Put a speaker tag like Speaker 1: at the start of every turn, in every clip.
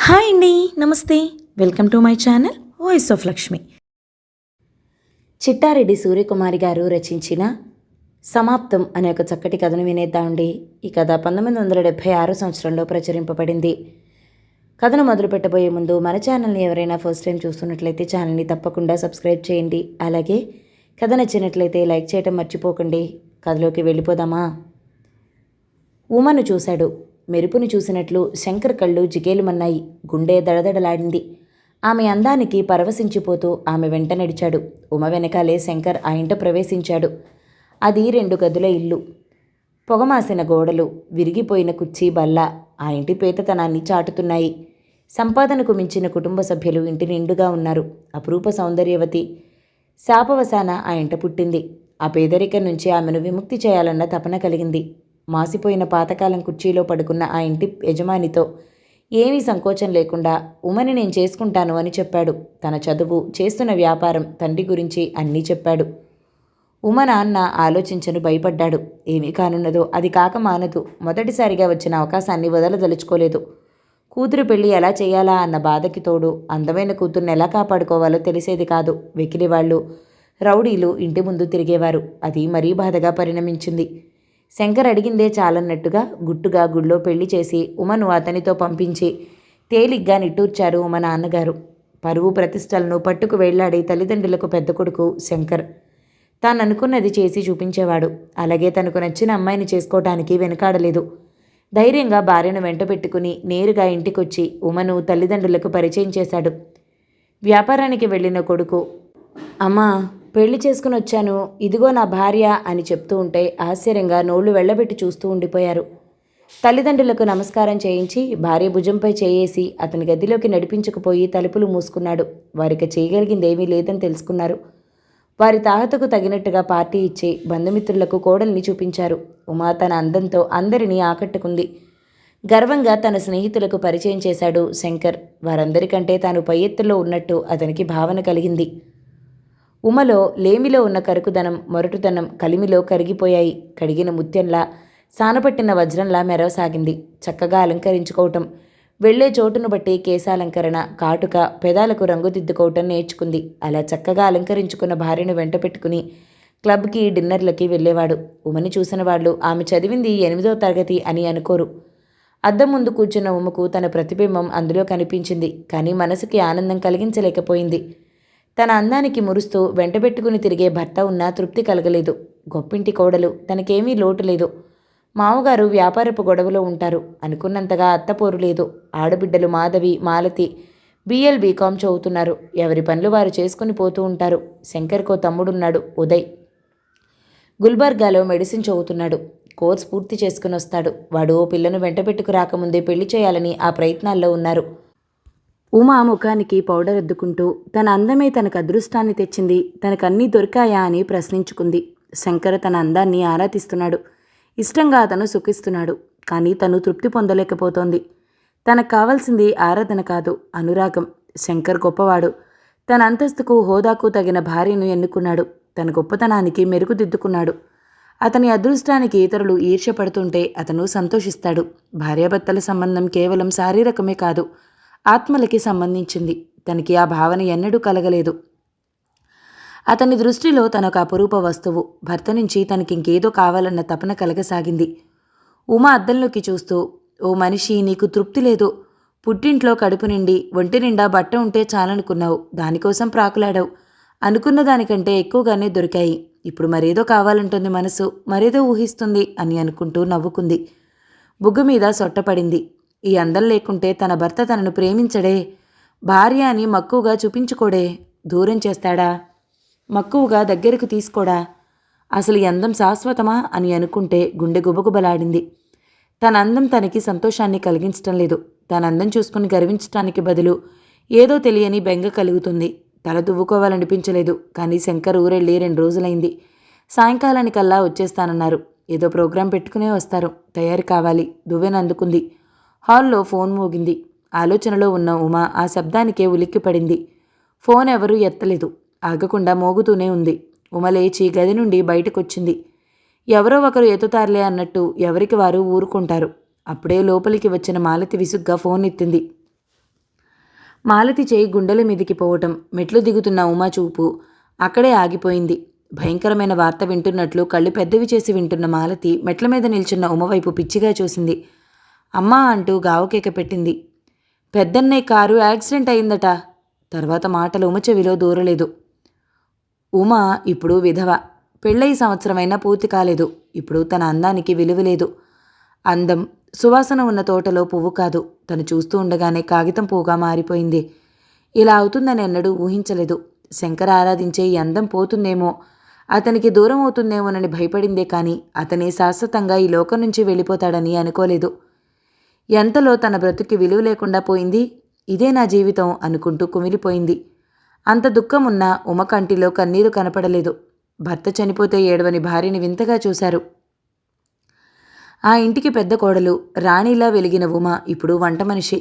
Speaker 1: Hi అండి, నమస్తే. Welcome to my channel voice of Lakshmi. Chittareddy Suryakumari గారు రచించిన సమాప్తం అనే ఒక చక్కటి కథను వినేద్దామండి. ఈ కథ 1976 సంవత్సరంలో ప్రచురింపబడింది. కథను మొదలు పెట్టబోయే ముందు మన ఛానల్ని ఎవరైనా ఫస్ట్ టైం చూస్తున్నట్లయితే ఛానల్ని తప్పకుండా సబ్స్క్రైబ్ చేయండి. అలాగే కథ నచ్చినట్లయితే లైక్ చేయటం మర్చిపోకండి. కథలోకి వెళ్ళిపోదామా? ఉమను చూశాడు. మెరుపును చూసినట్లు శంకర్ కళ్ళు జిగేలుమన్నాయి. గుండె దడదడలాడింది. ఆమె అందానికి పరవశించిపోతూ ఆమె వెంట నడిచాడు. ఉమ వెనకాలే శంకర్ ఆ ఇంట ప్రవేశించాడు. అది 2 గదుల ఇల్లు. పొగమాసిన గోడలు, విరిగిపోయిన కుర్చీ బల్ల ఆ ఇంటి పేతతనాన్ని చాటుతున్నాయి. సంపాదనకు మించిన కుటుంబ సభ్యులు ఇంటి నిండుగా ఉన్నారు. అపురూప సౌందర్యవతి శాపవశాన ఆ ఇంట పుట్టింది. ఆ పేదరికం నుంచి ఆమెను విముక్తి చేయాలన్న తపన కలిగింది. మాసిపోయిన పాతకాలం కుర్చీలో పడుకున్న ఆ ఇంటి యజమానితో ఏమీ సంకోచం లేకుండా ఉమని నేను చేసుకుంటాను అని చెప్పాడు. తన చదువు, చేస్తున్న వ్యాపారం, తండ్రి గురించి అన్నీ చెప్పాడు. ఉమ నాన్న ఆలోచించను భయపడ్డాడు. ఏమీ కానున్నదో అది కాక మానదు. మొదటిసారిగా వచ్చిన అవకాశాన్ని వదలదలుచుకోలేదు. కూతురు పెళ్లి ఎలా చేయాలా అన్న బాధకి తోడు అందమైన కూతుర్ని ఎలా కాపాడుకోవాలో తెలిసేది కాదు. వెకిలివాళ్ళు, రౌడీలు ఇంటి ముందు తిరిగేవారు. అది మరీ బాధగా పరిణమించింది. శంకర్ అడిగిందే చాలన్నట్టుగా గుట్టుగా గుళ్ళో పెళ్లి చేసి ఉమను అతనితో పంపించి తేలిగ్గా నిట్టూర్చారు ఉమ నాన్నగారు. పరువు ప్రతిష్టలను పట్టుకు వెళ్లాడి తల్లిదండ్రులకు పెద్ద కొడుకు శంకర్. తాను అనుకున్నది చేసి చూపించేవాడు. అలాగే తనకు నచ్చిన అమ్మాయిని చేసుకోవటానికి వెనుకాడలేదు. ధైర్యంగా భార్యను వెంట పెట్టుకుని నేరుగా ఇంటికొచ్చి ఉమను తల్లిదండ్రులకు పరిచయం చేశాడు. వ్యాపారానికి వెళ్ళిన కొడుకు, అమ్మా పెళ్లి చేసుకుని వచ్చాను, ఇదిగో నా భార్య అని చెప్తూ ఉంటే ఆశ్చర్యంగా నోళ్లు వెళ్ళబెట్టి చూస్తూ ఉండిపోయారు. తల్లిదండ్రులకు నమస్కారం చేయించి భార్య భుజంపై చేయేసి అతని గదిలోకి నడిపించుకుపోయి తలుపులు మూసుకున్నాడు. వారికి చేయగలిగిందేమీ లేదని తెలుసుకున్నారు. వారి తాహతకు తగినట్టుగా పార్టీ ఇచ్చి బంధుమిత్రులకు కోడల్ని చూపించారు. ఉమా తన అందంతో అందరినీ ఆకట్టుకుంది. గర్వంగా తన స్నేహితులకు పరిచయం చేశాడు శంకర్. వారందరికంటే తాను పై ఎత్తులో ఉన్నట్టు అతనికి భావన కలిగింది. ఉమలో లేమిలో ఉన్న కరుకుదనం, మొరటుదనం కలిమిలో కరిగిపోయాయి. కడిగిన ముత్యంలా, సానపట్టిన వజ్రంలా మెరవసాగింది. చక్కగా అలంకరించుకోవటం, వెళ్లే చోటును బట్టి కేశాలంకరణ, కాటుక, పెదాలకు రంగుదిద్దుకోవటం నేర్చుకుంది. అలా చక్కగా అలంకరించుకున్న భార్యను వెంట పెట్టుకుని క్లబ్కి, డిన్నర్లకి వెళ్ళేవాడు. ఉమని చూసిన వాళ్ళు ఆమె చదివింది 8వ తరగతి అని అనుకోరు. అద్దం ముందు కూర్చున్న ఉమకు తన ప్రతిబింబం అందులో కనిపించింది. కానీ మనసుకి ఆనందం కలిగించలేకపోయింది. తన అందానికి మురుస్తూ వెంటబెట్టుకుని తిరిగే భర్త ఉన్నా తృప్తి కలగలేదు. గొప్పింటి కోడలు, తనకేమీ లోటు లేదు. మామగారు వ్యాపారపు గొడవలో ఉంటారు. అనుకున్నంతగా అత్తపోరు లేదు. ఆడబిడ్డలు మాధవి, మాలతి BL BCom చదువుతున్నారు. ఎవరి పనులు వారు చేసుకుని పోతూ ఉంటారు. శంకర్కో తమ్ముడున్నాడు, ఉదయ్. గుల్బర్గాలో మెడిసిన్ చదువుతున్నాడు. కోర్స్ పూర్తి చేసుకుని వస్తాడు. వాడు ఓ పిల్లను వెంటబెట్టుకు రాకముందే పెళ్లి చేయాలని ఆ ప్రయత్నాల్లో ఉన్నారు. ఉమా ముఖానికి పౌడర్ అద్దుకుంటూ తన అందమే తనకు అదృష్టాన్ని తెచ్చింది, తనకన్నీ దొరికాయా అని ప్రశ్నించుకుంది. శంకర్ తన అందాన్ని ఆరాధిస్తున్నాడు. ఇష్టంగా అతను సుఖిస్తున్నాడు. కానీ తను తృప్తి పొందలేకపోతోంది. తనకు కావాల్సింది ఆరాధన కాదు, అనురాగం. శంకర్ గొప్పవాడు. తన అంతస్తుకు, హోదాకు తగిన భార్యను ఎన్నుకున్నాడు. తన గొప్పతనానికి మెరుగుదిద్దుకున్నాడు. అతని అదృష్టానికి ఇతరులు ఈర్ష్యపడుతుంటే అతను సంతోషిస్తాడు. భార్యాభర్తల సంబంధం కేవలం శారీరకమే కాదు, ఆత్మలకి సంబంధించింది. తనకి ఆ భావన ఎన్నడూ కలగలేదు. అతని దృష్టిలో తనొక అపురూప వస్తువు. భర్త నుంచి తనకింకేదో కావాలన్న తపన కలగసాగింది. ఉమా అద్దంలోకి చూస్తూ, ఓ మనిషి, నీకు తృప్తి లేదు. పుట్టింట్లో కడుపు నిండి ఒంటి నిండా బట్ట ఉంటే చాలనుకున్నావు. దానికోసం ప్రాకులాడావు. అనుకున్న దానికంటే ఎక్కువగానే దొరికాయి. ఇప్పుడు మరేదో కావాలంటుంది మనసు, మరేదో ఊహిస్తుంది అని అనుకుంటూ నవ్వుకుంది. బుగ్గ మీద సొట్టపడింది. ఈ అందం లేకుంటే తన భర్త తనను ప్రేమించడే, భార్య అని మక్కువగా చూపించుకోడే, దూరం చేస్తాడా, మక్కువగా దగ్గరకు తీసుకోడా? అసలు ఈ అందం శాశ్వతమా అని అనుకుంటే గుండె గుబగుబలాడింది. తన అందం తనకి సంతోషాన్ని కలిగించటం లేదు. తన అందం చూసుకుని గర్వించటానికి బదులు ఏదో తెలియని బెంగ కలుగుతుంది. తల దువ్వుకోవాలనిపించలేదు. కానీ శంకర్ ఊరెళ్ళి 2 రోజులైంది. సాయంకాలానికల్లా వచ్చేస్తానన్నారు. ఏదో ప్రోగ్రాం పెట్టుకునే వస్తారు, తయారు కావాలి. దువ్వెన అందుకుంది. హాల్లో ఫోన్ మోగింది. ఆలోచనలో ఉన్న ఉమా ఆ శబ్దానికే ఉలిక్కిపడింది. ఫోన్ ఎవరూ ఎత్తలేదు. ఆగకుండా మోగుతూనే ఉంది. ఉమ లేచి గది నుండి బయటకొచ్చింది. ఎవరో ఒకరు ఎత్తుతారులే అన్నట్టు ఎవరికి వారు ఊరుకుంటారు. అప్పుడే లోపలికి వచ్చిన మాలతి విసుగ్గా ఫోన్ ఎత్తింది. మాలతి చేయి గుండెల మీదికి పోవటం, మెట్లు దిగుతున్న ఉమా చూపు అక్కడే ఆగిపోయింది. భయంకరమైన వార్త వింటున్నట్లు కళ్ళు పెద్దవి చేసి వింటున్న మాలతి మెట్ల మీద నిల్చున్న ఉమ వైపు పిచ్చిగా చూసింది. అమ్మా అంటూ గావుకేక పెట్టింది. పెద్దన్నయ్య కారు యాక్సిడెంట్ అయిందట. తర్వాత మాటలు ఉమ చెవిలో దూరలేదు. ఉమ ఇప్పుడు విధవ. పెళ్ళయి సంవత్సరమైనా పూర్తి కాలేదు. ఇప్పుడు తన అందానికి విలువ లేదు. అందం సువాసన ఉన్న తోటలో పువ్వు కాదు. తను చూస్తూ ఉండగానే కాగితం పువ్వుగా మారిపోయింది. ఇలా అవుతుందని ఎన్నడూ ఊహించలేదు. శంకర్ ఆరాధించే ఈ అందం పోతుందేమో, అతనికి దూరం అవుతుందేమోనని భయపడిందే కానీ అతనే శాశ్వతంగా ఈ లోకం నుంచి వెళ్ళిపోతాడని అనుకోలేదు. ఎంతలో తన బ్రతుక్కి విలువ లేకుండా పోయింది. ఇదే నా జీవితం అనుకుంటూ కుమిలిపోయింది. అంత దుఃఖం ఉన్నా ఉమ కంటిలో కన్నీరు కనపడలేదు. భర్త చనిపోతే ఏడవని భార్యని వింతగా చూశారు. ఆ ఇంటికి పెద్ద కోడలు, రాణిలా వెలిగిన ఉమ ఇప్పుడు వంట మనిషి.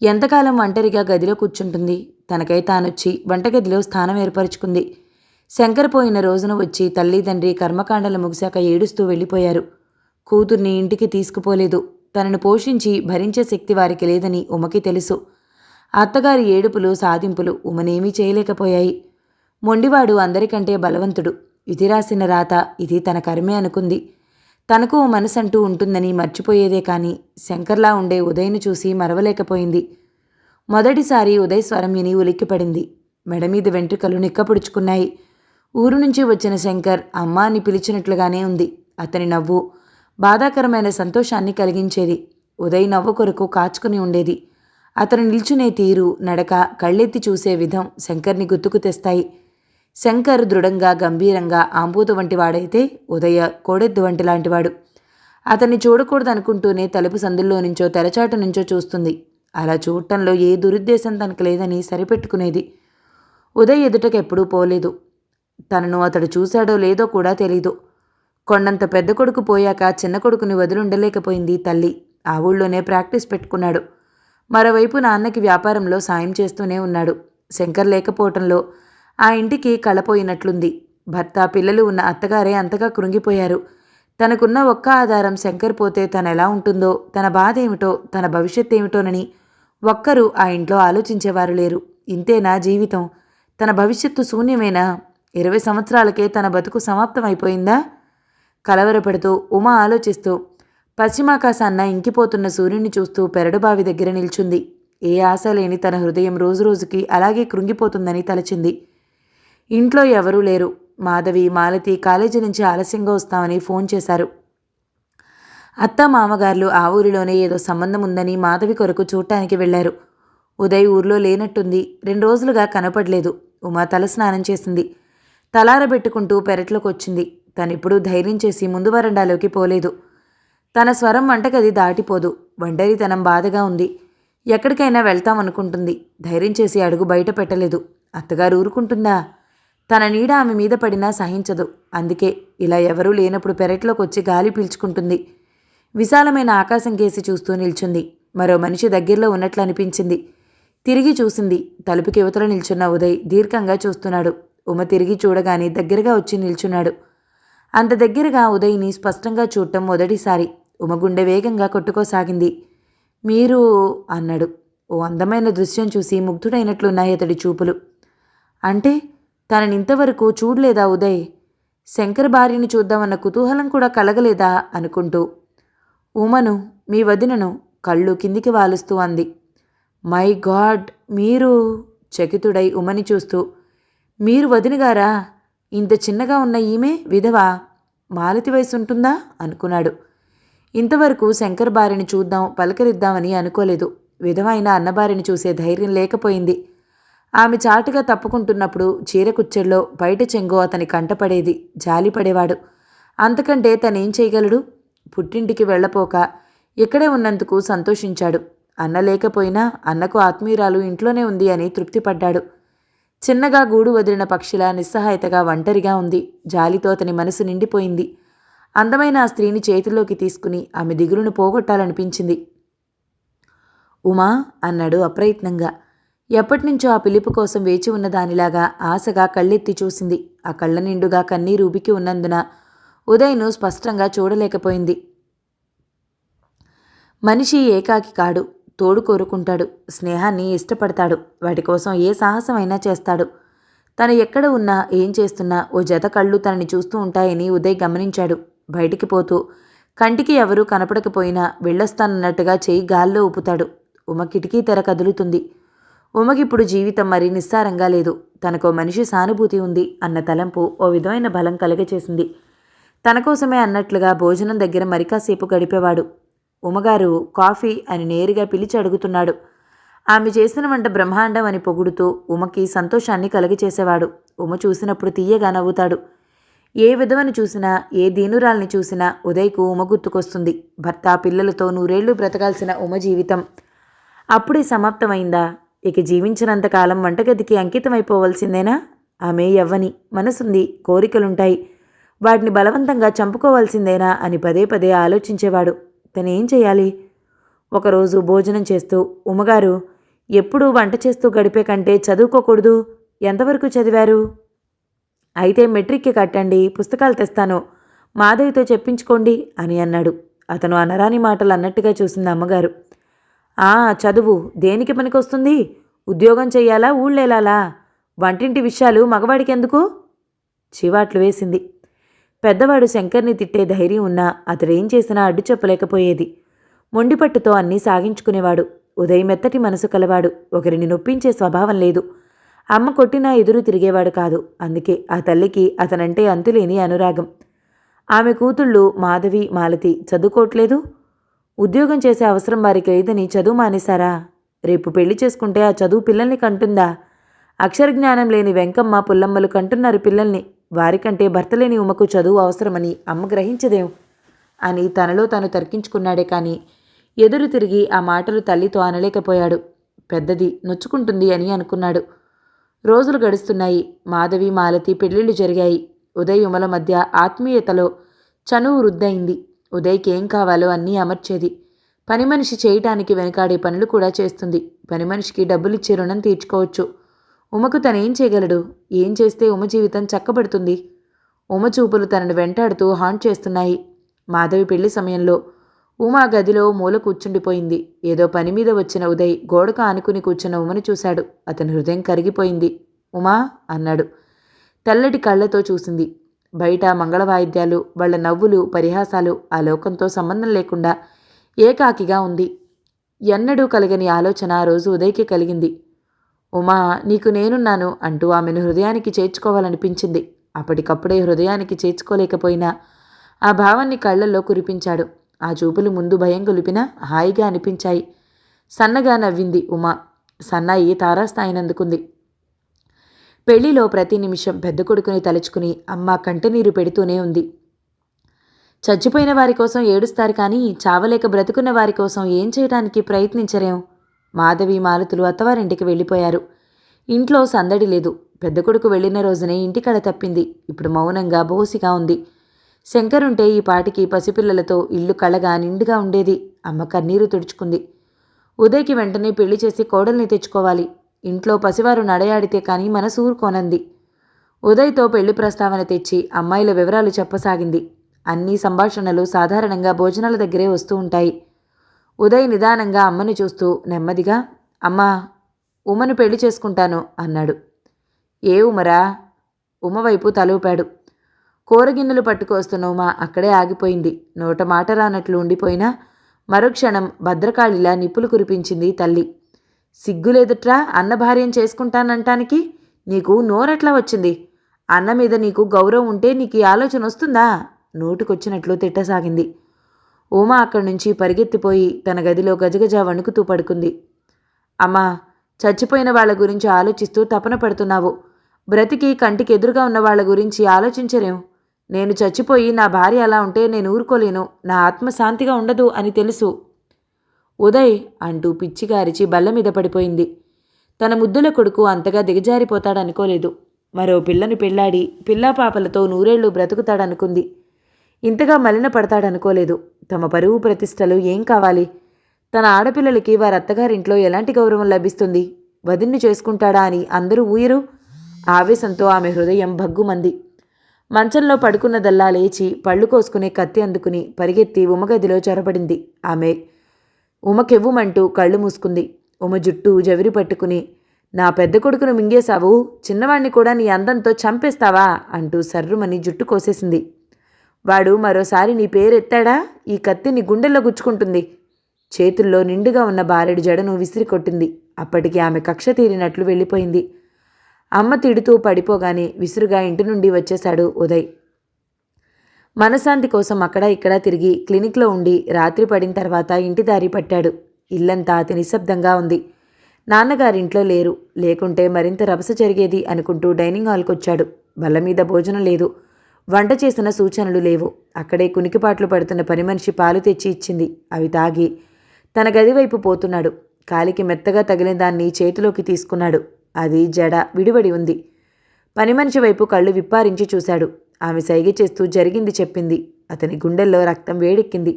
Speaker 1: ఎంతకాలం ఒంటరిగా గదిలో కూర్చుంటుంది. తనకై తానొచ్చి వంటగదిలో స్థానం ఏర్పరచుకుంది. శంకర్ పోయిన రోజున వచ్చి తల్లిదండ్రి కర్మకాండలు ముగిశాక ఏడుస్తూ వెళ్ళిపోయారు. కూతుర్ని ఇంటికి తీసుకుపోలేదు. తనను పోషించి భరించే శక్తి వారికి లేదని ఉమకి తెలుసు. అత్తగారి ఏడుపులు సాధింపులు ఉమనేమీ చేయలేకపోయాయి. మొండివాడు అందరికంటే బలవంతుడు. ఇది రాసిన రాత, ఇది తన కర్మే అనుకుంది. తనకు ఓ మనసంటూ ఉంటుందని మర్చిపోయేదే కానీ శంకర్లా ఉండే ఉదయ్ను చూసి మరవలేకపోయింది. మొదటిసారి ఉదయ్ స్వరం విని ఉలిక్కిపడింది. మెడమీద వెంట్రుకలు నిక్కపుడుచుకున్నాయి. ఊరు నుంచి వచ్చిన శంకర్ అమ్మా అని పిలిచినట్లుగానే ఉంది. అతని నవ్వు బాధాకరమైన సంతోషాన్ని కలిగించేది. ఉదయ్ నవ్వు కొరకు కాచుకుని ఉండేది. అతను నిల్చునే తీరు, నడక, కళ్ళెత్తి చూసే విధం శంకర్ని గుర్తుకు తెస్తాయి. శంకర్ దృఢంగా, గంభీరంగా ఆంబూత వంటి వాడైతే ఉదయ కోడెద్దు వంటి లాంటివాడు. అతన్ని చూడకూడదనుకుంటూనే తలుపు సందుల్లో నుంచో తెరచాటు నుంచో చూస్తుంది. అలా చూడటంలో ఏ దురుద్దేశం తనకు లేదని సరిపెట్టుకునేది. ఉదయ్ ఎదుటకెప్పుడూ పోలేదు. తనను అతడు చూశాడో లేదో కూడా తెలీదు. కొండంత పెద్ద కొడుకు పోయాక చిన్న కొడుకుని వదిలుండలేకపోయింది తల్లి. ఆ ఊళ్ళోనే ప్రాక్టీస్ పెట్టుకున్నాడు. మరోవైపు నాన్నకి వ్యాపారంలో సాయం చేస్తూనే ఉన్నాడు. శంకర్ లేకపోవటంలో ఆ ఇంటికి కళపోయినట్లుంది. భర్త, పిల్లలు ఉన్న అత్తగారే అంతగా కృంగిపోయారు. తనకున్న ఒక్క ఆధారం శంకర్ పోతే తనెలా ఉంటుందో, తన బాధ ఏమిటో, తన భవిష్యత్ ఏమిటోనని ఒక్కరూ ఆ ఇంట్లో ఆలోచించేవారు లేరు. ఇంతేనా జీవితం? తన భవిష్యత్తు శూన్యమేనా? 20 సంవత్సరాలకే తన బతుకు సమాప్తమైపోయిందా? కలవరపడుతూ ఉమ ఆలోచిస్తూ పశ్చిమాకాశాన్న ఇంకిపోతున్న సూర్యుని చూస్తూ పెరడుబావి దగ్గర నిల్చుంది. ఏ ఆశ లేని తన హృదయం రోజురోజుకి అలాగే కృంగిపోతుందని తలచింది. ఇంట్లో ఎవరూ లేరు. మాధవి, మాలతి కాలేజీ నుంచి ఆలస్యంగా వస్తామని ఫోన్ చేశారు. అత్త, మామగారులు ఆ ఊరిలోనే ఏదో సంబంధం ఉందని మాధవి కొరకు చూడటానికి వెళ్లారు. ఉదయ్ ఊర్లో లేనట్టుంది. 2 రోజులుగా కనపడలేదు. ఉమ తలస్నానం చేసింది. తలారబెట్టుకుంటూ పెరట్లోకి వచ్చింది. తనిప్పుడు ధైర్యం చేసి ముందు వరండాలోకి పోలేదు. తన స్వరం వంటగది దాటిపోదు. ఒంటరితనం బాధగా ఉంది. ఎక్కడికైనా వెళ్తామనుకుంటుంది. ధైర్యం చేసి అడుగు బయట పెట్టలేదు. అత్తగారు ఊరుకుంటుందా? తన నీడ ఆమె మీద పడినా సహించదు. అందుకే ఇలా ఎవరూ లేనప్పుడు పెరట్లోకి వచ్చి గాలి పీల్చుకుంటుంది. విశాలమైన ఆకాశం కేసి చూస్తూ నిల్చుంది. మరో మనిషి దగ్గరలో ఉన్నట్లు అనిపించింది. తిరిగి చూసింది. తలుపుకి యువతల నిల్చున్న ఉదయ్ దీర్ఘంగా చూస్తున్నాడు. ఉమ తిరిగి చూడగానే దగ్గరగా వచ్చి నిల్చున్నాడు. అంత దగ్గరగా ఉదయ్ని స్పష్టంగా చూడటం మొదటిసారి. ఉమ గుండె వేగంగా కొట్టుకోసాగింది. మీరు అన్నాడు. ఓ అందమైన దృశ్యం చూసి ముగ్ధుడైనట్లున్నాయి అతడి చూపులు. అంటే తననింతవరకు చూడలేదా ఉదయ్? శంకర్ భార్యని చూద్దామన్న కుతూహలం కూడా కలగలేదా అనుకుంటూ ఉమను, మీ వదినను కళ్ళు కిందికి వాలుస్తూ అంది. మై గాడ్, మీరు? చకితుడై ఉమని చూస్తూ, మీరు వదినగారా? ఇంత చిన్నగా ఉన్న ఈమె విధవా? మాలతి వయసు ఉంటుందా అనుకున్నాడు. ఇంతవరకు శంకర్ భార్యని చూద్దాం, పలకరిద్దామని అనుకోలేదు. విధవైన అన్నభార్యని చూసే ధైర్యం లేకపోయింది. ఆమె చాటుగా తప్పుకుంటున్నప్పుడు చీర కుచ్చెల్లో బయట చెంగో అతని కంటపడేది. జాలిపడేవాడు. అంతకంటే తనేం చేయగలడు? పుట్టింటికి వెళ్ళపోక ఇక్కడే ఉన్నందుకు సంతోషించాడు. అన్న లేకపోయినా అన్నకు ఆత్మీయురాలు ఇంట్లోనే ఉంది అని తృప్తిపడ్డాడు. చిన్నగా గూడు వదిలిన పక్షిలా నిస్సహాయతగా ఒంటరిగా ఉంది. జాలితో అతని మనసు నిండిపోయింది. అందమైన ఆ స్త్రీని చేతిలోకి తీసుకుని ఆమె దిగులును పోగొట్టాలనిపించింది. ఉమా అన్నాడు అప్రయత్నంగా. ఎప్పటినుంచో ఆ పిలుపు కోసం వేచి ఉన్న దానిలాగా ఆశగా కళ్ళెత్తి చూసింది. ఆ కళ్ళ నిండుగా కన్నీరు ఉబికి ఉన్నందున ఉదయ్ను స్పష్టంగా చూడలేకపోయింది. మనిషి ఏకాకి కాడు. తోడు కోరుకుంటాడు, స్నేహాన్ని ఇష్టపడతాడు, వాటి కోసం ఏ సాహసమైనా చేస్తాడు. తను ఎక్కడ ఉన్నా ఏం చేస్తున్నా ఓ జత కళ్ళు తనని చూస్తూ ఉంటాయని ఉదయ్ గమనించాడు. బయటికి పోతూ కంటికి ఎవరూ కనపడకపోయినా వెళ్ళొస్తానన్నట్టుగా చేయి గాల్లో ఊపుతాడు. ఉమ కిటికీ తెర కదులుతుంది. ఉమకిప్పుడు జీవితం మరీ నిస్సారంగా లేదు. తనకో మనిషి సానుభూతి ఉంది అన్న తలంపు ఓ విధమైన బలం కలుగచేసింది. తన కోసమే అన్నట్లుగా భోజనం దగ్గర మరికాసేపు గడిపేవాడు. ఉమగారు కాఫీ అని నేరుగా పిలిచి అడుగుతున్నాడు. ఆమె చేసిన వంట బ్రహ్మాండం అని పొగుడుతూ ఉమకి సంతోషాన్ని కలుగచేసేవాడు. ఉమ చూసినప్పుడు తీయగా నవ్వుతాడు. ఏ విధవని చూసినా, ఏ దీనురాల్ని చూసినా ఉదయ్కు ఉమ గుర్తుకొస్తుంది. భర్త పిల్లలతో నూరేళ్లు బ్రతకాల్సిన ఉమ జీవితం అప్పుడే సమాప్తమైందా? ఇక జీవించినంతకాలం వంటగదికి అంకితమైపోవలసిందేనా? ఆమె యవ్వని, మనసుంది, కోరికలుంటాయి. వాటిని బలవంతంగా చంపుకోవాల్సిందేనా అని పదే పదే ఆలోచించేవాడు. తనేం చేయాలి? ఒకరోజు భోజనం చేస్తూ, ఉమగారు, ఎప్పుడూ వంట చేస్తూ గడిపే కంటే చదువుకోకూడదు? ఎంతవరకు చదివారు? అయితే మెట్రిక్కి కట్టండి, పుస్తకాలు తెస్తాను, మాధవితో చెప్పించుకోండి అని అన్నాడు. అతను అనరాని మాటలు అన్నట్టుగా చూసింది అమ్మగారు. చదువు దేనికి పనికొస్తుంది? ఉద్యోగం చెయ్యాలా, ఊళ్ళేలాలా? వంటింటి విషయాలు మగవాడికెందుకు? చివాట్లు వేసింది. పెద్దవాడు శంకర్ని తిట్టే ధైర్యం ఉన్నా అతడేం చేసినా అడ్డు చెప్పలేకపోయేది. మొండిపట్టుతో అన్నీ సాగించుకునేవాడు. ఉదయ్ మెత్తటి మనసు కలవాడు. ఒకరిని నొప్పించే స్వభావం లేదు. అమ్మ కొట్టినా ఎదురు తిరిగేవాడు కాదు. అందుకే ఆ తల్లికి అతనంటే అంతులేని అనురాగం. ఆమె కూతుళ్ళు మాధవి, మాలతి చదువుకోవట్లేదు. ఉద్యోగం చేసే అవసరం వారికి లేదని చదువు మానేశారా? రేపు పెళ్లి చేసుకుంటే ఆ చదువు పిల్లల్ని కంటుందా? అక్షరజ్ఞానం లేని వెంకమ్మ, పుల్లమ్మలు కంటున్నారు పిల్లల్ని. వారికంటే భర్తలేని ఉమకు చదువు అవసరమని అమ్మ గ్రహించదేం అని తనలో తాను తర్కించుకున్నాడే కానీ ఎదురు తిరిగి ఆ మాటలు తల్లితో అనలేకపోయాడు. పెద్దది నొచ్చుకుంటుంది అని అనుకున్నాడు. రోజులు గడుస్తున్నాయి. మాధవి, మాలతి పెళ్లిళ్ళు జరిగాయి. ఉదయ్ ఉమల మధ్య ఆత్మీయతలో చనువు వృద్ధయింది. ఉదయ్కి ఏం కావాలో అన్నీ అమర్చేది. పని మనిషి చేయటానికి వెనకాడే పనులు కూడా చేస్తుంది. పని మనిషికి డబ్బులిచ్చే రుణం తీర్చుకోవచ్చు. ఉమకు తనేం చేయగలడు? ఏం చేస్తే ఉమ జీవితం చక్కబడుతుంది? ఉమ చూపులు తనను వెంటాడుతూ హాంట్ చేస్తున్నాయి. మాధవి పెళ్లి సమయంలో ఉమ గదిలో మూల కూర్చుండిపోయింది. ఏదో పని మీద వచ్చిన ఉదయ్ గోడకు ఆనుకుని కూర్చున్న ఉమను చూశాడు. అతని హృదయం కరిగిపోయింది. ఉమా అన్నాడు. తెల్లటి కళ్ళతో చూసింది. బయట మంగళవాయిద్యాలు, వాళ్ల నవ్వులు, పరిహాసాలు ఆ లోకంతో సంబంధం లేకుండా ఏకాకిగా ఉంది. ఎన్నడూ కలగని ఆలోచన ఆ రోజు ఉదయ్కి కలిగింది. ఉమా, నీకు నేనున్నాను అంటూ ఆమెను హృదయానికి చేర్చుకోవాలనిపించింది. అప్పటికప్పుడే హృదయానికి చేర్చుకోలేకపోయినా ఆ భావాన్ని కళ్లల్లో కురిపించాడు. ఆ చూపులు ముందు భయం గొలిపినా హాయిగా అనిపించాయి. సన్నగా నవ్వింది ఉమా. సన్నాయి తారాస్థాయినందుకుంది. పెళ్లిలో ప్రతి నిమిషం పెద్ద కొడుకుని తలుచుకుని అమ్మ కంటనీరు పెడుతూనే ఉంది. చచ్చిపోయిన వారి కోసం ఏడుస్తారు కానీ చావలేక బ్రతుకున్న వారి కోసం ఏం చేయడానికి ప్రయత్నించరేం? మాధవి, మాలతులు అత్తవారింటికి వెళ్ళిపోయారు. ఇంట్లో సందడి లేదు. పెద్ద కొడుకు వెళ్ళిన రోజునే ఇంటికడ తప్పింది. ఇప్పుడు మౌనంగా బోసిగా ఉంది. శంకరుంటే ఈ పాటికి పసిపిల్లలతో ఇల్లు కళగా నిండుగా ఉండేది. అమ్మ కన్నీరు తుడుచుకుంది. ఉదయ్కి వెంటనే పెళ్లి చేసి కోడల్ని తెచ్చుకోవాలి. ఇంట్లో పసివారు నడయాడితే కానీ మనసు ఊరుకోనంది. ఉదయ్తో పెళ్లి ప్రస్తావన తెచ్చి అమ్మాయిల వివరాలు చెప్పసాగింది. అన్ని సంభాషణలు సాధారణంగా భోజనాల దగ్గరే వస్తూ ఉంటాయి. ఉదయ్ నిదానంగా అమ్మను చూస్తూ నెమ్మదిగా, అమ్మా, ఉమను పెళ్లి చేసుకుంటాను అన్నాడు. ఏ ఉమరా? ఉమ వైపు తలూపాడు. కూరగిన్నెలు పట్టుకొస్తున్న ఉమ అక్కడే ఆగిపోయింది. నోట మాట రానట్లు ఉండిపోయినా మరుక్షణం భద్రకాళిలా నిప్పులు కురిపించింది తల్లి. సిగ్గులేదుట్రా అన్న భార్యం చేసుకుంటానంటానికి? నీకు నోరెట్లా వచ్చింది? అన్న మీద నీకు గౌరవం ఉంటే నీకు ఈ ఆలోచన వస్తుందా? నోటుకొచ్చినట్లు తిట్టసాగింది. ఉమ అక్కడి నుంచి పరిగెత్తిపోయి తన గదిలో గజగజ వణుకుతూ పడుకుంది. అమ్మా, చచ్చిపోయిన వాళ్ల గురించి ఆలోచిస్తూ తపన పడుతున్నావు. బ్రతికి కంటికి ఎదురుగా ఉన్న వాళ్ల గురించి ఆలోచించరేం? నేను చచ్చిపోయి నా భార్య అలా ఉంటే నేను ఊరుకోలేను. నా ఆత్మ శాంతిగా ఉండదు అని తెలుసు. ఉదయ్ అంటూ పిచ్చిగా అరిచి బల్ల మీద పడిపోయింది. తన ముద్దుల కొడుకు అంతగా దిగజారిపోతాడనుకోలేదు. మరో పిల్లను పెళ్లాడి పిల్లాపాపలతో నూరేళ్లు బ్రతుకుతాడనుకుంది. ఇంతగా మలిన పడతాడనుకోలేదు. తమ పరువు ప్రతిష్టలు ఏం కావాలి? తన ఆడపిల్లలకి వారత్తగారింట్లో ఎలాంటి గౌరవం లభిస్తుంది? వదిన్ని చేసుకుంటాడా అని అందరూ ఊయరు. ఆవేశంతో ఆమె హృదయం భగ్గుమంది. మంచంలో పడుకున్నదల్లా లేచి పళ్ళు కోసుకునే కత్తి అందుకుని పరిగెత్తి ఉమగదిలో చొరబడింది. ఆమె ఉమ కెవ్వుమంటూ కళ్ళు మూసుకుంది. ఉమ జుట్టు జవిరి పట్టుకుని, నా పెద్ద కొడుకును మింగేశావు, చిన్నవాణ్ణి కూడా నీ అందంతో చంపేస్తావా అంటూ సర్రుమని జుట్టు కోసేసింది. వాడు మరోసారి నీ పేరెత్తాడా ఈ కత్తి నీ గుండెల్లో గుచ్చుకుంటుంది. చేతుల్లో నిండుగా ఉన్న బారెడు జడను విసిరి కొట్టింది. అప్పటికి ఆమె కక్ష తీరినట్లు వెళ్ళిపోయింది. అమ్మ తిడుతూ పడిపోగానే విసురుగా ఇంటి నుండి వచ్చేశాడు ఉదయ్. మనశ్శాంతి కోసం అక్కడ ఇక్కడ తిరిగి క్లినిక్లో ఉండి రాత్రి పడిన తర్వాత ఇంటి దారి పట్టాడు. ఇల్లంతా అతి నిశ్శబ్దంగా ఉంది. నాన్నగారింట్లో లేరు. లేకుంటే మరింత రభస జరిగేది అనుకుంటూ డైనింగ్ హాల్కి వచ్చాడు. బల్ల మీద భోజనం లేదు. వంట చేసిన సూచనలు లేవు. అక్కడే కునికిపాట్లు పడుతున్న పని మనిషి పాలు తెచ్చి ఇచ్చింది. అవి తాగి తన గది వైపు పోతున్నాడు. కాలికి మెత్తగా తగిలిన దాన్ని చేతిలోకి తీసుకున్నాడు. అది జడ విడివడి ఉంది. పని మనిషి వైపు కళ్ళు విప్పారించి చూశాడు. ఆమె సైగ చేస్తూ జరిగింది చెప్పింది. అతని గుండెల్లో రక్తం వేడెక్కింది.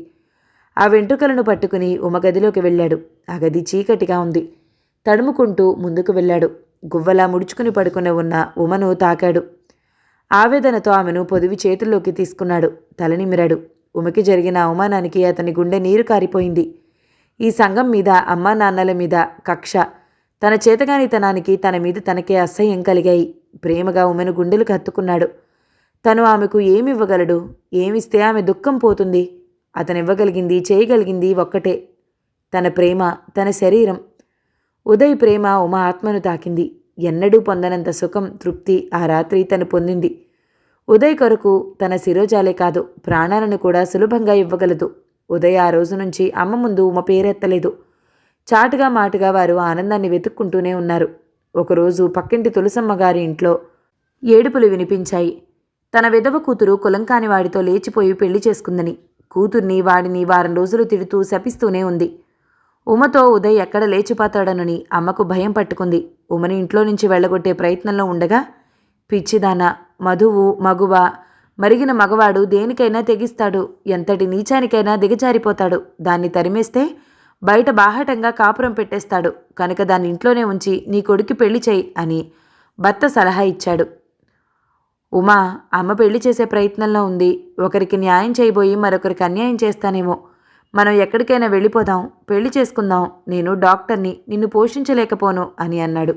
Speaker 1: ఆ వెంట్రుకలను పట్టుకుని ఉమ గదిలోకి వెళ్ళాడు. ఆ గది చీకటిగా ఉంది. తడుముకుంటూ ముందుకు వెళ్ళాడు. గువ్వలా ముడుచుకుని పడుకుని ఉన్న ఉమను తాకాడు. ఆవేదనతో ఆమెను పొదివి చేతుల్లోకి తీసుకున్నాడు. తలనిమిరాడు. ఉమకి జరిగిన అవమానానికి అతని గుండె నీరు కారిపోయింది. ఈ సంఘం మీద, అమ్మా నాన్నల మీద కక్ష, తన చేతగానితనానికి తన మీద తనకే అసహ్యం కలిగాయి. ప్రేమగా ఉమెను గుండెలకు హత్తుకున్నాడు. తను ఆమెకు ఏమివ్వగలడు? ఏమిస్తే ఆమె దుఃఖం పోతుంది? అతనివ్వగలిగింది, చేయగలిగింది ఒక్కటే, తన ప్రేమ, తన శరీరం. ఉదయ్ ప్రేమ ఉమ ఆత్మను తాకింది. ఎన్నడూ పొందనంత సుఖం, తృప్తి ఆ రాత్రి తను పొందింది. ఉదయ్ కొరకు తన శిరోజాలే కాదు, ప్రాణాలను కూడా సులభంగా ఇవ్వగలదు. ఉదయ్ ఆ రోజు నుంచి అమ్మ ముందు ఉమ పేరెత్తలేదు. చాటుగా మాటుగా వారు ఆనందాన్ని వెతుక్కుంటూనే ఉన్నారు. ఒకరోజు పక్కింటి తులసమ్మ గారి ఇంట్లో ఏడుపులు వినిపించాయి. తన విధవ కూతురు కులంకాని వాడితో లేచిపోయి పెళ్లి చేసుకుందని. కూతుర్ని వాడిని వారం రోజులు తిడుతూ శపిస్తూనే ఉంది. ఉమతో ఉదయ్ ఎక్కడ లేచిపోతాడనని అమ్మకు భయం పట్టుకుంది. ఉమని ఇంట్లో నుంచి వెళ్ళగొట్టే ప్రయత్నంలో ఉండగా, పిచ్చిదాన, మధువు, మగువ, మరిగిన మగవాడు దేనికైనా తెగిస్తాడు, ఎంతటి నీచానికైనా దిగజారిపోతాడు. దాన్ని తరిమేస్తే బయట బాహటంగా కాపురం పెట్టేస్తాడు. కనుక దాన్ని ఇంట్లోనే ఉంచి నీ కొడుకు పెళ్లి చేయి అని భర్త సలహా ఇచ్చాడు. ఉమా అమ్మ పెళ్లి చేసే ప్రయత్నంలో ఉంది. ఒకరికి న్యాయం చేయబోయి మరొకరికి అన్యాయం చేస్తానేమో. మనం ఎక్కడికైనా వెళ్ళిపోదాం, పెళ్లి చేసుకుందాం. నేను డాక్టర్ని, నిన్ను పోషించలేకపోను అని అన్నాడు.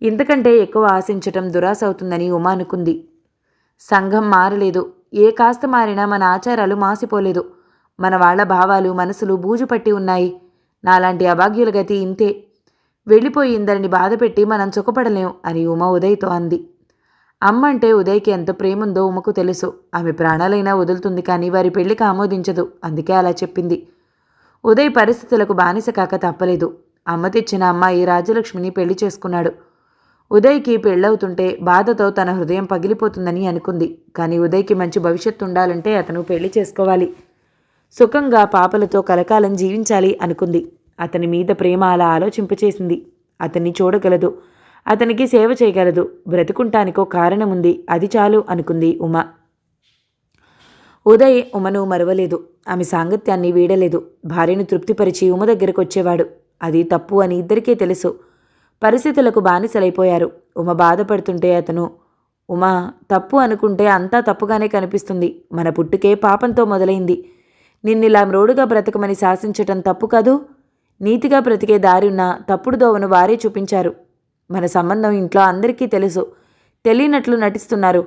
Speaker 1: ఇంతకంటే ఎక్కువ ఆశించటం దురాశ అవుతుందని ఉమా అనుకుంది. సంఘం మారలేదు. ఏ కాస్త మారినా మన ఆచారాలు మాసిపోలేదు. మన వాళ్ల భావాలు, మనసులు బూజు పట్టి ఉన్నాయి. నాలాంటి అభాగ్యుల గతి ఇంతే. వెళ్ళిపోయి ఇందరిని బాధపెట్టి మనం సుఖపడలేం అని ఉమ ఉదయ్తో అంది. అమ్మ అంటే ఉదయ్కి ఎంత ప్రేముందో ఉమకు తెలుసు. ఆమె ప్రాణాలైనా వదులుతుంది, కానీ వారి పెళ్లికి ఆమోదించదు. అందుకే అలా చెప్పింది. ఉదయ్ పరిస్థితులకు బానిస కాక తప్పలేదు. అమ్మ తెచ్చిన అమ్మాయి రాజలక్ష్మిని పెళ్లి చేసుకున్నాడు. ఉదయ్కి పెళ్ళవుతుంటే బాధతో తన హృదయం పగిలిపోతుందని అనుకుంది. కానీ ఉదయ్కి మంచి భవిష్యత్తు ఉండాలంటే అతను పెళ్లి చేసుకోవాలి. సుఖంగా పాపలతో కలకాలం జీవించాలి అనుకుంది. అతని మీద ప్రేమ అలా ఆలోచింపచేసింది. అతన్ని చూడగలదు, అతనికి సేవ చేయగలదు, బ్రతుకుంటానికో కారణం ఉంది, అది చాలు అనుకుంది ఉమ. ఉదయ్ ఉమను మరవలేదు. ఆమె సాంగత్యాన్ని వీడలేదు. భార్యను తృప్తిపరిచి ఉమ దగ్గరకు వచ్చేవాడు. అది తప్పు అని ఇద్దరికీ తెలుసు. పరిస్థితులకు బానిసలైపోయారు. ఉమ బాధపడుతుంటే అతను, ఉమా తప్పు అనుకుంటే అంతా తప్పుగానే కనిపిస్తుంది. మన పుట్టుకే పాపంతో మొదలైంది. నిన్నిలా మ్రోడుగా బ్రతకమని శాసించటం తప్పు కాదు. నీతిగా బ్రతికే దారి ఉన్న తప్పుడు దోవను వారే చూపించారు. మన సంబంధం ఇంట్లో అందరికీ తెలుసు. తెలియనట్లు నటిస్తున్నారు.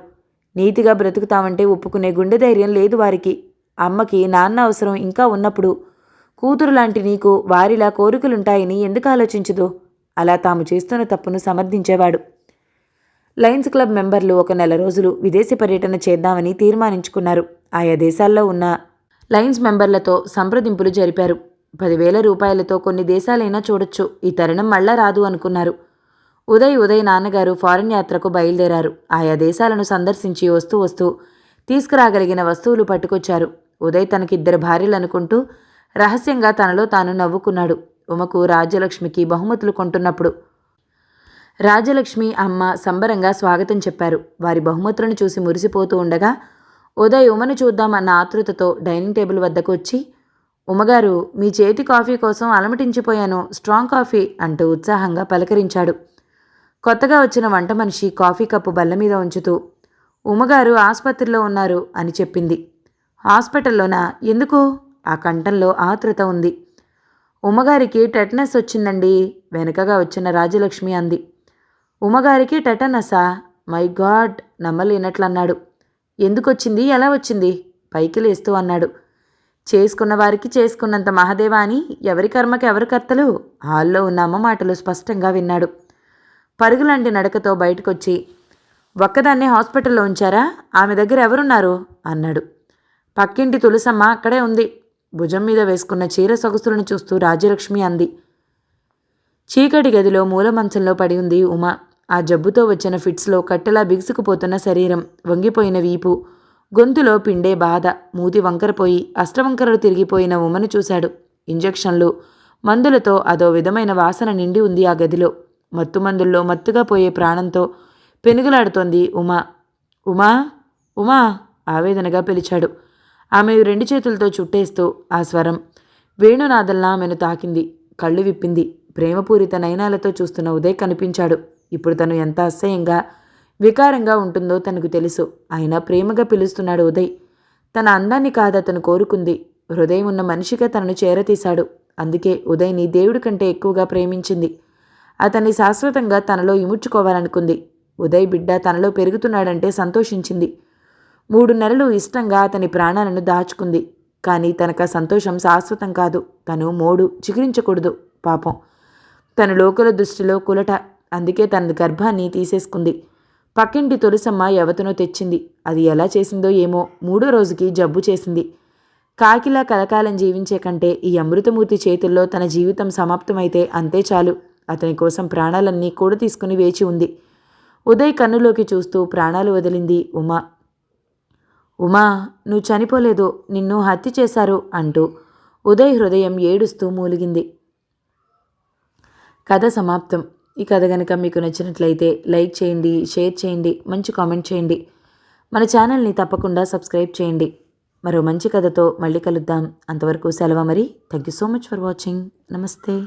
Speaker 1: నీతిగా బ్రతుకుతామంటే ఒప్పుకునే గుండె ధైర్యం లేదు వారికి. అమ్మకి నాన్న అవసరం ఇంకా ఉన్నప్పుడు కూతురు లాంటి నీకు వారిలా కోరికలుంటాయని ఎందుకు ఆలోచించదు? అలా తాము చేస్తున్న తప్పును సమర్థించేవాడు. లయన్స్ క్లబ్ మెంబర్లు ఒక నెల రోజులు విదేశీ పర్యటన చేద్దామని తీర్మానించుకున్నారు. ఆయా దేశాల్లో ఉన్న లయన్స్ మెంబర్లతో సంప్రదింపులు జరిపారు. 10,000 రూపాయలతో కొన్ని దేశాలైనా చూడొచ్చు. ఈ తరుణం మళ్ళా రాదు అనుకున్నారు. ఉదయ్ నాన్నగారు ఫారెన్ యాత్రకు బయలుదేరారు. ఆయా దేశాలను సందర్శించి వస్తూ తీసుకురాగలిగిన వస్తువులు పట్టుకొచ్చారు. ఉదయ్ తనకిద్దరు భార్యలనుకుంటూ రహస్యంగా తనలో తాను నవ్వుకున్నాడు. ఉమకు, రాజ్యలక్ష్మికి బహుమతులు కొంటున్నప్పుడు రాజ్యలక్ష్మి అమ్మ సంబరంగా స్వాగతం చెప్పారు. వారి బహుమతులను చూసి మురిసిపోతూ ఉండగా ఉదయ్ ఉమను చూద్దామన్న ఆతృతతో డైనింగ్ టేబుల్ వద్దకు వచ్చి, ఉమగారు మీ చేతి కాఫీ కోసం అలమటించిపోయాను, స్ట్రాంగ్ కాఫీ అంటూ ఉత్సాహంగా పలకరించాడు. కొత్తగా వచ్చిన వంట మనిషి కాఫీ కప్పు బల్ల మీద ఉంచుతూ, ఉమగారు ఆసుపత్రిలో ఉన్నారు అని చెప్పింది. హాస్పిటల్లోనా? ఎందుకు? ఆ కంఠంలో ఆతృత ఉంది. ఉమ్మగారికి టెటనస్ వచ్చిందండి, వెనకగా వచ్చిన రాజలక్ష్మి అంది. ఉమ్మగారికి టెటనసా? My God, నమ్మలేనట్లన్నాడు. ఎందుకొచ్చింది, ఎలా వచ్చింది? పైకి లేస్తూ అన్నాడు. చేసుకున్న వారికి చేసుకున్నంత మహాదేవా అని ఎవరి కర్మకి ఎవరి కర్తలు? హాల్లో ఉన్న అమ్మ మాటలు స్పష్టంగా విన్నాడు. పరుగులాంటి నడకతో బయటకొచ్చి, ఒక్కదాన్నే హాస్పిటల్లో ఉంచారా? ఆమె దగ్గర ఎవరున్నారు అన్నాడు. పక్కింటి తులసమ్మ అక్కడే ఉంది, భుజం మీద వేసుకున్న చీర సొగసులను చూస్తూ రాజ్యలక్ష్మి అంది. చీకటి గదిలో మూల మంచంలో పడి ఉంది ఉమ. ఆ జబ్బుతో వచ్చిన ఫిట్స్లో కట్టెలా బిగుసుకుపోతున్న శరీరం, వంగిపోయిన వీపు, గొంతులో పిండే బాధ, మూతి వంకరపోయి అష్టవంకరలు తిరిగిపోయిన ఉమను చూశాడు. ఇంజెక్షన్లు, మందులతో అదో విధమైన వాసన నిండి ఉంది ఆ గదిలో. మత్తుమందుల్లో మత్తుగా పోయే ప్రాణంతో పెనుగులాడుతోంది ఉమా. ఉమా, ఉమా ఆవేదనగా పిలిచాడు. ఆమె 2 చేతులతో చుట్టేస్తూ ఆ స్వరం వేణునాదల్లా ఆమెను తాకింది. కళ్ళు విప్పింది. ప్రేమపూరిత నయనాలతో చూస్తున్న ఉదయ్ కనిపించాడు. ఇప్పుడు తను ఎంత అసహ్యంగా, వికారంగా ఉంటుందో తనకు తెలుసు. అయినా ప్రేమగా పిలుస్తున్నాడు ఉదయ్. తన అందాన్ని కాదతను కోరుకుంది, హృదయం ఉన్న మనిషిగా తనను చేరతీశాడు. అందుకే ఉదయ్ని దేవుడి కంటే ఎక్కువగా ప్రేమించింది. అతన్ని శాశ్వతంగా తనలో ఇముడ్చుకోవాలనుకుంది. ఉదయ్ బిడ్డ తనలో పెరుగుతున్నాడంటే సంతోషించింది. 3 నెలలు ఇష్టంగా అతని ప్రాణాలను దాచుకుంది. కానీ తనకు ఆ సంతోషం శాశ్వతం కాదు. తను మోడు చిగురించకూడదు. పాపం తను లోకుల దృష్టిలో కులట. అందుకే తన గర్భాన్ని తీసేసుకుంది. పక్కింటి తులసమ్మ ఎవతనో తెచ్చింది. అది ఎలా చేసిందో ఏమో, 3వ రోజుకి జబ్బు చేసింది. కాకిలా కలకాలం జీవించే కంటే ఈ అమృతమూర్తి చేతుల్లో తన జీవితం సమాప్తమైతే అంతే చాలు. అతని కోసం ప్రాణాలన్నీ కూడా తీసుకుని వేచి ఉంది. ఉదయ్ కన్నులోకి చూస్తూ ప్రాణాలు వదిలింది ఉమా. ఉమా, నువ్వు చనిపోలేదు, నిన్ను హత్య చేశారు అంటూ ఉదయ్ హృదయం ఏడుస్తూ మూలిగింది. కథ సమాప్తం. ఈ కథ కనుక మీకు నచ్చినట్లయితే లైక్ చేయండి, షేర్ చేయండి, మంచి కామెంట్ చేయండి. మన ఛానల్ని తప్పకుండా సబ్స్క్రైబ్ చేయండి. మరో మంచి కథతో మళ్ళీ కలుద్దాం. అంతవరకు సెలవు మరి. Thank you so much for watching. నమస్తే.